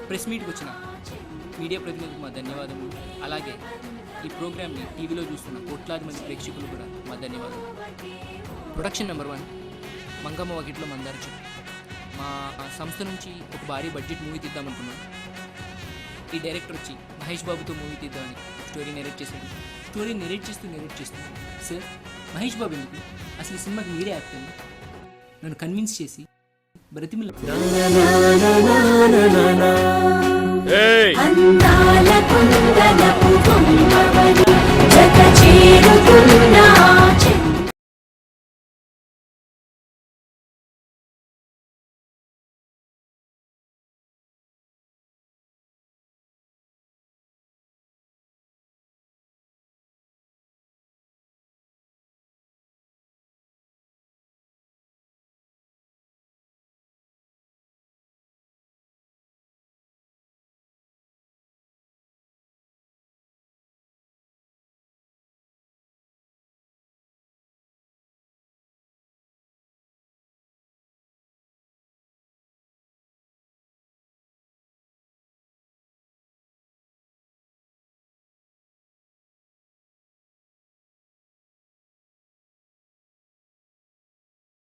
Press మీట్కి వచ్చిన media ప్రతినిధులకు మా ధన్యవాదములు. అలాగే ఈ ప్రోగ్రామ్ని టీవీలో చూస్తున్న కోట్లాది మంది ప్రేక్షకులు కూడా మా ధన్యవాదాలు. ప్రొడక్షన్ నెంబర్ 1 మంగమ్మ వాకిట్లో మందార చెట్టు. మా సంస్థ నుంచి ఒక భారీ బడ్జెట్ మూవీ తీద్దామనుకున్నాం. ఈ డైరెక్టర్ వచ్చి మహేష్ బాబుతో మూవీ తీద్దామని స్టోరీ నెరేట్ చేశాడు. స్టోరీ నెరేట్ చేస్తూ సార్ మహేష్ బాబు ఎందుకు, అసలు ఈ సినిమాకి మీరే యాక్టర్ నన్ను కన్విన్స్ చేసి బ్రతిమిల అందాల కుందనపు బొమ్మవని జత చేరుకు